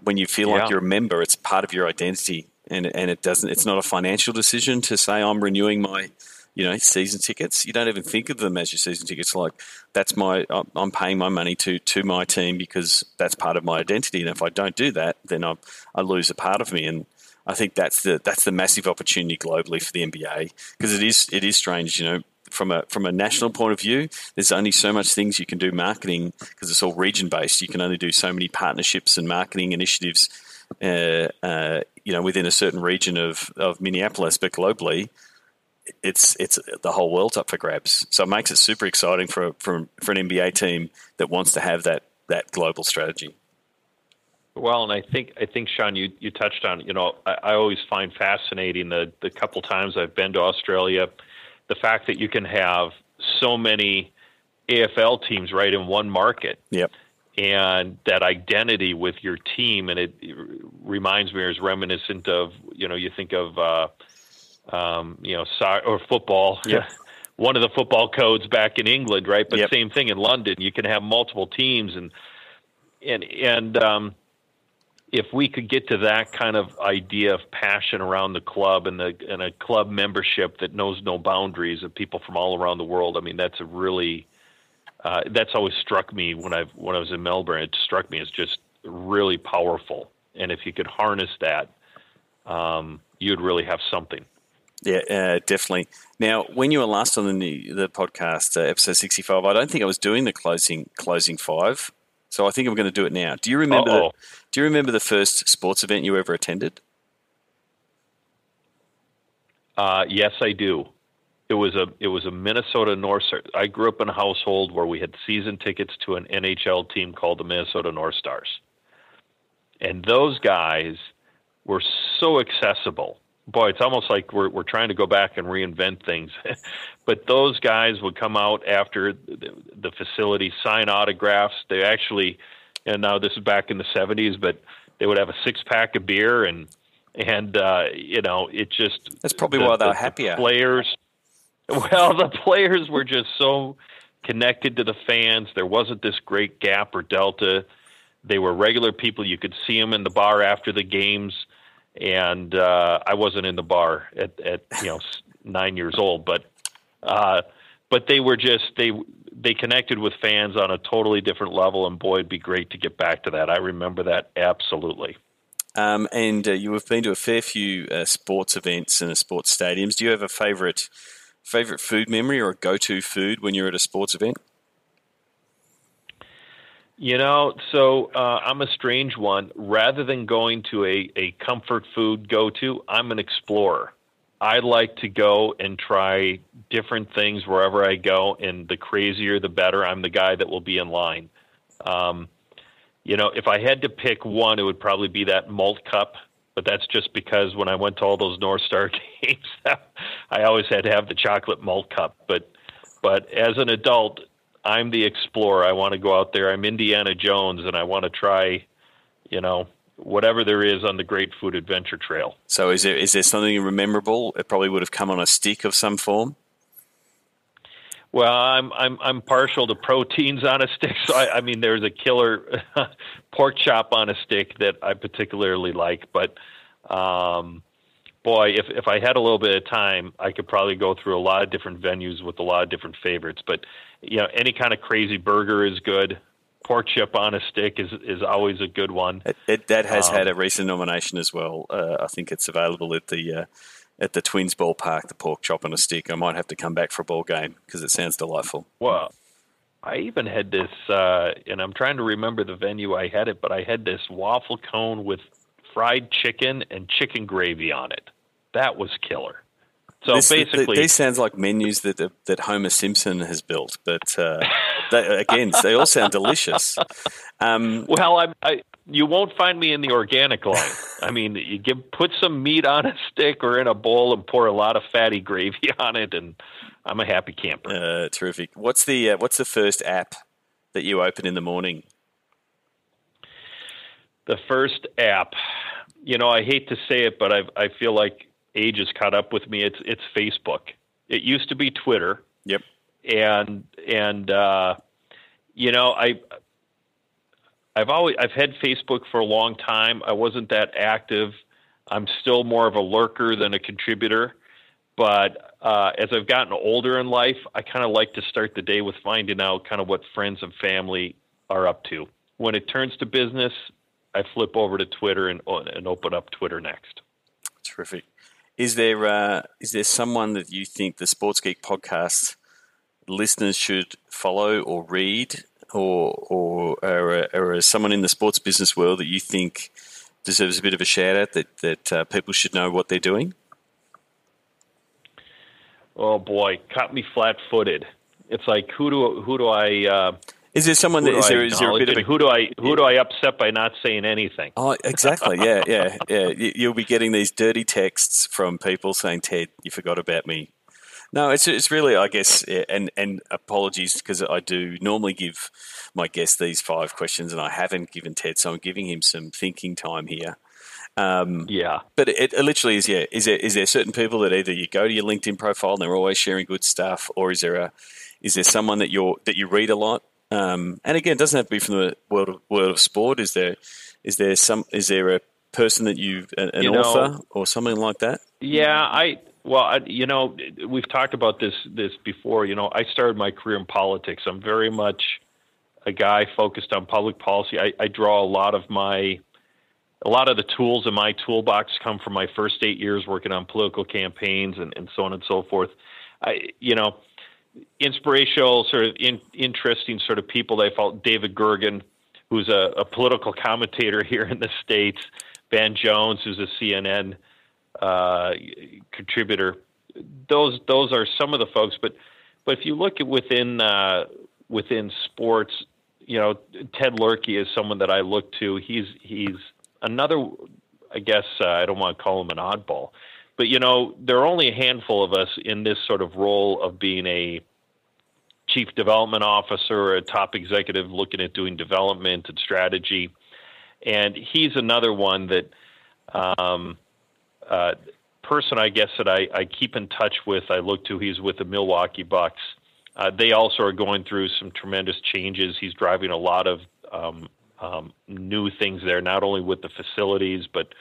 when you feel like you're a member, it's part of your identity. and it doesn't. It's not a financial decision to say I'm renewing my, season tickets. You don't even think of them as your season tickets. Like I'm paying my money to my team because that's part of my identity. And if I don't do that, then I lose a part of me. And I think that's the massive opportunity globally for the NBA, because it is strange, from a national point of view. There's only so much things you can do marketing because it's all region based. You can only do so many partnerships and marketing initiatives, within a certain region of Minneapolis, but globally, it's the whole world's up for grabs. So it makes it super exciting for an NBA team that wants to have that global strategy. Well, and I think Sean, you touched on, I always find fascinating the couple times I've been to Australia, the fact that you can have so many AFL teams right in one market. Yep. And that identity with your team, and it reminds me, or is reminiscent of, you think of, soccer or football. Yeah. One of the football codes back in England, right? But yep. Same thing in London. You can have multiple teams, and if we could get to that kind of idea of passion around the club and a club membership that knows no boundaries of people from all around the world, I mean, that's a really that's always struck me when I was in Melbourne. It struck me as just really powerful, and if you could harness that, you'd really have something. Yeah, definitely. Now, when you were last on the podcast, episode 65, I don't think I was doing the closing five, so I think I'm going to do it now. Do you remember? Do you remember the first sports event you ever attended? Yes, I do. It was a Minnesota North Stars. I grew up in a household where we had season tickets to an NHL team called the Minnesota North Stars, and those guys were so accessible. Boy, it's almost like we're trying to go back and reinvent things. But those guys would come out after the facility, sign autographs. They actually, and now this is back in the 70s, but they would have a 6-pack of beer, and it just... That's probably why they were happier. The players were just so connected to the fans. There wasn't this great gap or delta. They were regular people. You could see them in the bar after the games. And I wasn't in the bar at 9 years old, but they were just they connected with fans on a totally different level, and boy, it'd be great to get back to that. I remember that absolutely. And you have been to a fair few sports events and sports stadiums. Do you have a favorite food memory or a go-to food when you're at a sports event? I'm a strange one. Rather than going to a comfort food go-to, I'm an explorer. I like to go and try different things wherever I go, and the crazier, the better. I'm the guy that will be in line. If I had to pick one, it would probably be that malt cup, but that's just because when I went to all those North Star games, I always had to have the chocolate malt cup. But as an adult, I'm the explorer. I want to go out there. I'm Indiana Jones, and I want to try, whatever there is on the Great Food Adventure Trail. So is there something memorable? It probably would have come on a stick of some form. Well, I'm partial to proteins on a stick. So I mean, there's a killer pork chop on a stick that I particularly like. But boy, if I had a little bit of time, I could probably go through a lot of different venues with a lot of different favorites. But any kind of crazy burger is good. Pork chip on a stick is always a good one. That has had a recent nomination as well. I think it's available at the Twins ballpark, the pork chop on a stick. I might have to come back for a ball game because it sounds delightful. Well, I even had this, and I'm trying to remember the venue I had it, but I had this waffle cone with fried chicken and chicken gravy on it. That was killer. So basically, these sounds like menus that Homer Simpson has built, but they all sound delicious. Well, you won't find me in the organic line. I mean, put some meat on a stick or in a bowl and pour a lot of fatty gravy on it, and I'm a happy camper. Terrific. What's the first app that you open in the morning? The first app, I hate to say it, but I feel like age has caught up with me. It's Facebook. It used to be Twitter. Yep. And I've had Facebook for a long time. I wasn't that active. I'm still more of a lurker than a contributor. But as I've gotten older in life, I kind of like to start the day with finding out kind of what friends and family are up to. When it turns to business, I flip over to Twitter and open up Twitter next. Terrific. Is there someone that you think the Sports Geek podcast listeners should follow or read, or someone in the sports business world that you think deserves a bit of a shout out that people should know what they're doing? Oh boy, caught me flat-footed. It's like who do I? Is there someone that is there a bit of a, who do I upset by not saying anything? Oh, exactly. Yeah. You'll be getting these dirty texts from people saying, "Ted, you forgot about me." No, it's really, I guess, and apologies because I do normally give my guests these 5 questions, and I haven't given Ted, so I'm giving him some thinking time here. But it literally is. Yeah, is there certain people that either you go to your LinkedIn profile and they're always sharing good stuff, or is there someone that you read a lot? And again, it doesn't have to be from the world of sport. Is there a person that an author or something like that? Yeah, we've talked about this before. I started my career in politics. I'm very much a guy focused on public policy. I draw a lot of the tools in my toolbox come from my first 8 years working on political campaigns and so on and so forth. Inspirational, sort of interesting sort of people that I felt. David Gergen, who's a political commentator here in the States. Van Jones, who's a CNN contributor. Those are some of the folks, but if you look at within sports, Ted Lurkey is someone that I look to. He's another, I guess I don't want to call him an oddball, but there are only a handful of us in this sort of role of being a chief development officer or a top executive looking at doing development and strategy, and he's another one that. Person, I guess, that I keep in touch with, I look to. He's with the Milwaukee Bucks. They also are going through some tremendous changes. He's driving a lot of new things there, not only with the facilities, but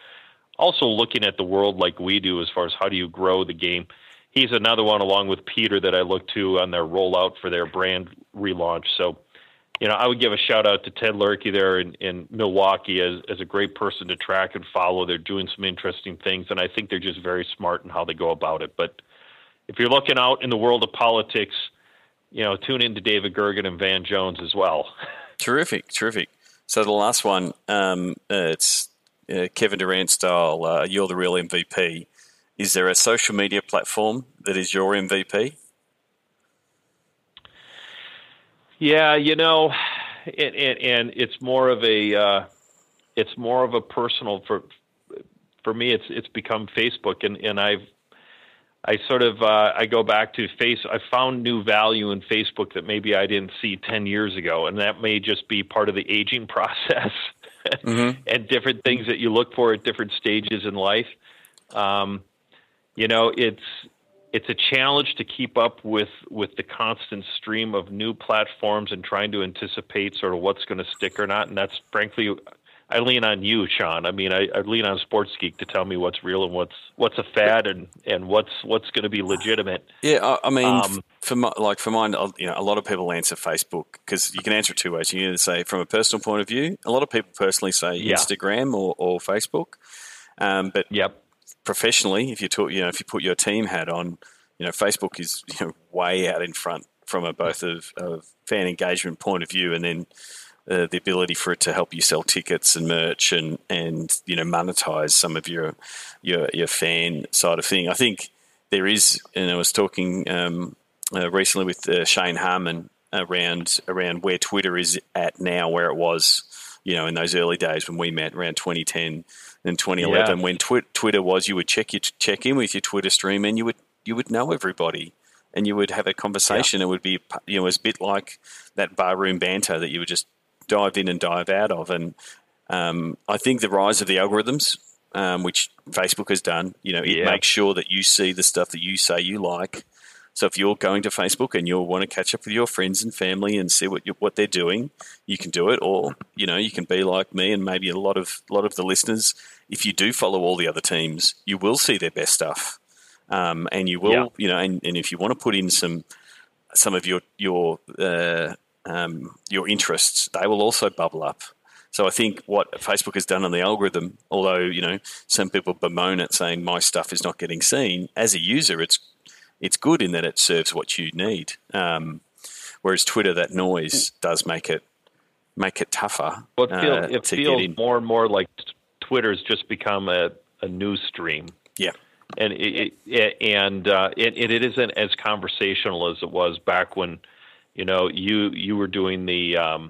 also looking at the world like we do as far as how do you grow the game. He's another one, along with Peter, that I look to on their rollout for their brand relaunch. So, I would give a shout out to Ted Lurkey there in Milwaukee as a great person to track and follow. They're doing some interesting things, and I think they're just very smart in how they go about it. But if you're looking out in the world of politics, tune into David Gergen and Van Jones as well. Terrific. So the last one, it's Kevin Durant style, you're the real MVP. Is there a social media platform that is your MVP? Yeah, and it's more of a personal for me. It's become Facebook, and I go back to I found new value in Facebook that maybe I didn't see 10 years ago, and that may just be part of the aging process and different things that you look for at different stages in life. It's a challenge to keep up with the constant stream of new platforms and trying to anticipate sort of what's going to stick or not. And that's frankly, I lean on you, Sean. I mean, I lean on Sports Geek to tell me what's real and what's a fad and what's going to be legitimate. Yeah, I mean, for mine, a lot of people answer Facebook because you can answer it 2 ways. You can either say from a personal point of view. A lot of people personally say Instagram or Facebook, but professionally, if you put your team hat on, Facebook is way out in front from both of fan engagement point of view, and then the ability for it to help you sell tickets and merch and monetize some of your fan side of thing. I think there is, and I was talking recently with Shane Harmon around where Twitter is at now, where it was in those early days when we met around 2010 and 2011, when Twitter was, you would check in with your Twitter stream and you would know everybody and you would have a conversation. It would be, it was a bit like that barroom banter that you would just dive in and dive out of. And I think the rise of the algorithms, which Facebook has done, it makes sure that you see the stuff that you say you like. So if you're going to Facebook and you want to catch up with your friends and family and see what they're doing, you can do it. Or you can be like me and maybe a lot of the listeners. If you do follow all the other teams, you will see their best stuff, and you will and if you want to put in some of your interests, they will also bubble up. So I think what Facebook has done on the algorithm, although some people bemoan it, saying my stuff is not getting seen, as a user, it's good in that it serves what you need. Whereas Twitter, that noise does make it tougher. Well, it feels more and more like Twitter's just become a news stream. Yeah, and it isn't as conversational as it was back when you were doing the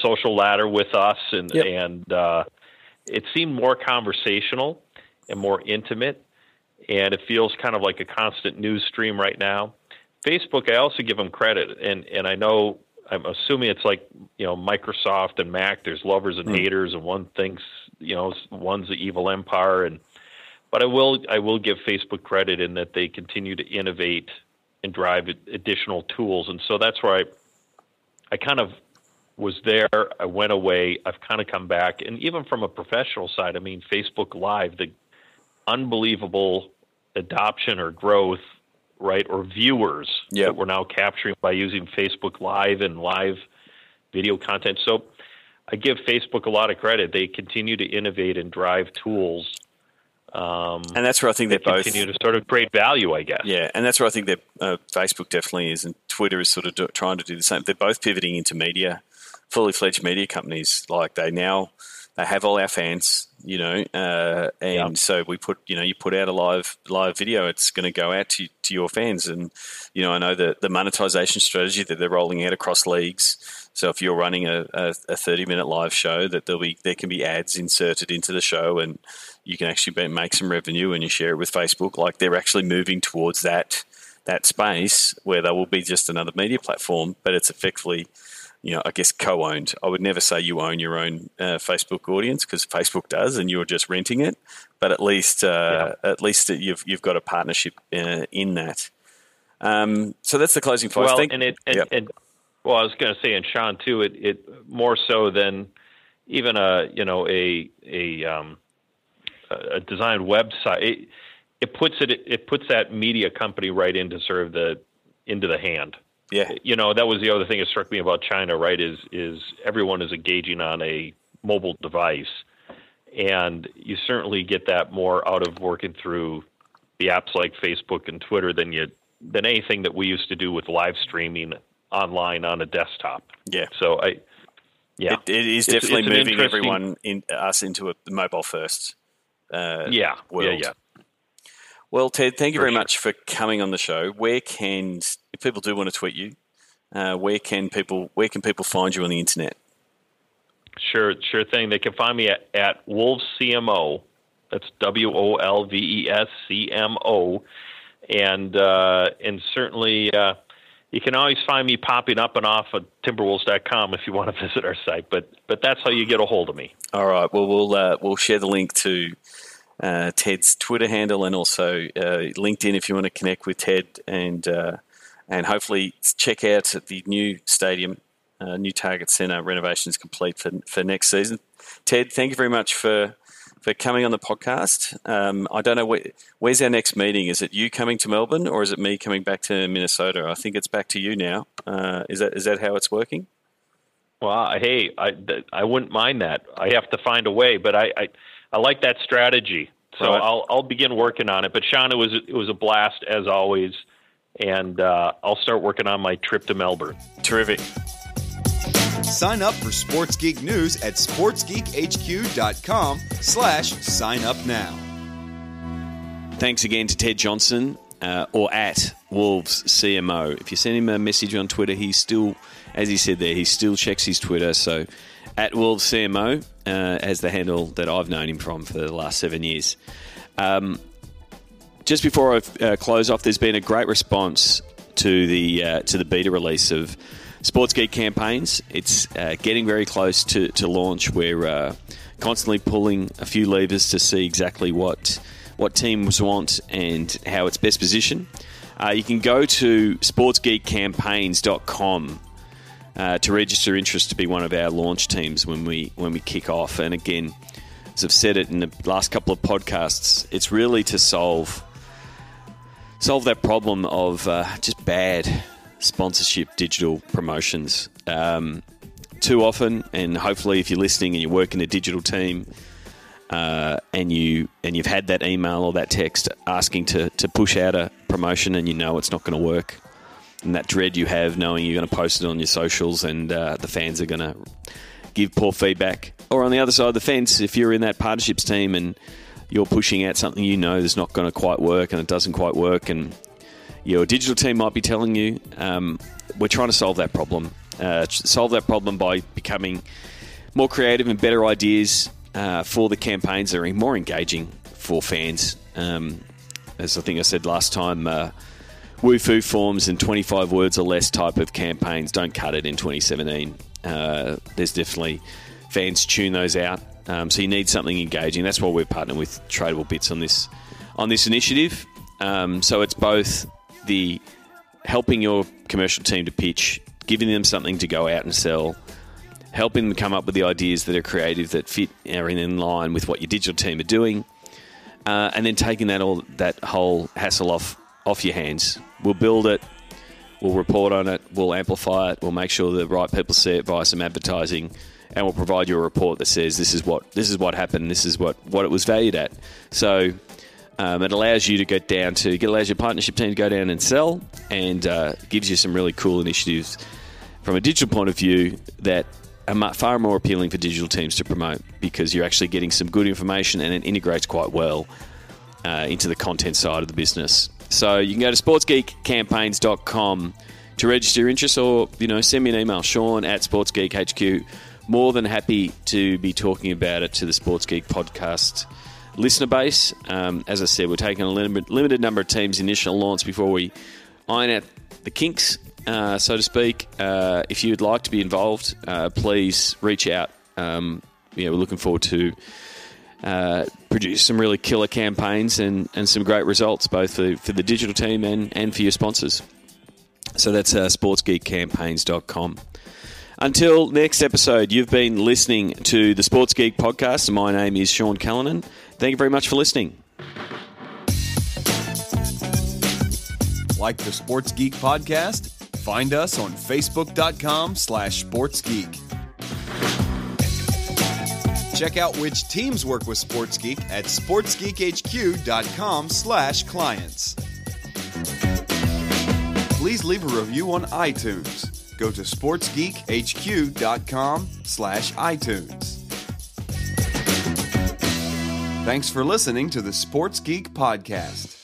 social ladder with us, and it seemed more conversational and more intimate, and it feels kind of like a constant news stream right now. Facebook, I also give them credit, and I know, I'm assuming it's like Microsoft and Mac. There's lovers and haters, and one thinks one's the evil empire, but I will give Facebook credit in that they continue to innovate and drive additional tools, and so that's where I kind of was there. I went away. I've kind of come back, and even from a professional side, I mean, Facebook Live, the unbelievable adoption or growth, right, or viewers that we're now capturing by using Facebook Live and live video content. So I give Facebook a lot of credit. They continue to innovate and drive tools. And that's where I think they both continue to sort of create value, I guess. Yeah, and that's where I think that Facebook definitely is, and Twitter is sort of trying to do the same. They're both pivoting into media, fully fledged media companies. Like they have all our fans, so we put, you put out a live video, it's going to go out to your fans. And, I know that the monetization strategy that they're rolling out across leagues. So if you're running a 30-minute live show, that there can be ads inserted into the show, and you can actually make some revenue and you share it with Facebook. Like they're actually moving towards that space where they will be just another media platform, but it's effectively, I guess co-owned. I would never say you own your own Facebook audience, because Facebook does, and you're just renting it. But at least you've got a partnership in that. So that's the closing thoughts. Well, I was going to say, and Sean too, it more so than even a designed website. It puts that media company right into sort of into the hand. Yeah. That was the other thing that struck me about China, right, is everyone is engaging on a mobile device. And you certainly get that more out of working through the apps like Facebook and Twitter than anything that we used to do with live streaming online on a desktop. Yeah. So it is definitely moving everyone into a mobile first world. Yeah. Well, Ted, thank you very much for coming on the show. If people do want to tweet you, where can people find you on the internet? Sure thing. They can find me at Wolves CMO. That's WOLVES CMO, and certainly you can always find me popping up and off of Timberwolves.com if you want to visit our site. But that's how you get a hold of me. All right. Well, we'll share the link to Ted's Twitter handle, and also LinkedIn if you want to connect with Ted, and hopefully check out the new stadium. New Target Centre renovation is complete for next season. Ted, thank you very much for coming on the podcast. I don't know, where's our next meeting? Is it you coming to Melbourne, or is it me coming back to Minnesota? I think it's back to you now. Is that how it's working? Well, hey, I wouldn't mind that. I have to find a way, but I like that strategy. So right. I'll begin working on it. But Sean, it was a blast as always, and I'll start working on my trip to Melbourne. Terrific. Sign up for Sports Geek News at sportsgeekhq.com/sign up now. Thanks again to Ted Johnson, or at Wolves CMO. If you send him a message on Twitter, he's still, as he said there, he still checks his Twitter. So at Wolves CMO as the handle that I've known him from for the last 7 years. Just before I close off, there's been a great response to the beta release of Sports Geek campaigns. It's getting very close to launch. We're constantly pulling a few levers to see exactly what teams want and how it's best positioned. You can go to sportsgeekcampaigns.com to register interest to be one of our launch teams when we kick off. And again, as I've said it in the last couple of podcasts, it's really to solve that problem of just bad sponsorship digital promotions. Too often, and hopefully if you're listening and you work in a digital team and you've had that email or that text asking to push out a promotion and you know it's not going to work, and that dread you have knowing you're going to post it on your socials and the fans are going to give poor feedback. Or on the other side of the fence, if you're in that partnerships team and you're pushing out something you know is not going to quite work and it doesn't quite work, and your digital team might be telling you, we're trying to solve that problem. Solve that problem by becoming more creative and better ideas for the campaigns that are more engaging for fans. As I think I said last time, woo-foo forms and 25 words or less type of campaigns don't cut it in 2017. There's definitely fans tune those out. So you need something engaging. That's why we're partnering with Tradable Bits on this initiative. So it's both the helping your commercial team to pitch, giving them something to go out and sell, helping them come up with the ideas that are creative, that fit, are in line with what your digital team are doing, and then taking that whole hassle off your hands. We'll build it, we'll report on it, we'll amplify it, we'll make sure the right people see it via some advertising, and we'll provide you a report that says this is what happened, this is what it was valued at. So it allows you to allows your partnership team to go down and sell, and gives you some really cool initiatives from a digital point of view that are far more appealing for digital teams to promote, because you're actually getting some good information and it integrates quite well into the content side of the business. So you can go to sportsgeekcampaigns.com to register interest, or send me an email, Sean@SportsGeekHQ. More than happy to be talking about it to the Sports Geek podcast listener base. As I said, we're taking a limited number of teams initial launch before we iron out the kinks, so to speak. If you'd like to be involved, please reach out. We're looking forward to produce some really killer campaigns and some great results, both for the digital team and for your sponsors. So that's sportsgeekcampaigns.com. Until next episode, you've been listening to the Sports Geek Podcast. My name is Sean Callanan. Thank you very much for listening. Like the Sports Geek Podcast? Find us on Facebook.com/SportsGeek. Check out which teams work with Sports Geek at SportsGeekHQ.com/clients. Please leave a review on iTunes. Go to SportsGeekHQ.com/iTunes. Thanks for listening to the Sports Geek Podcast.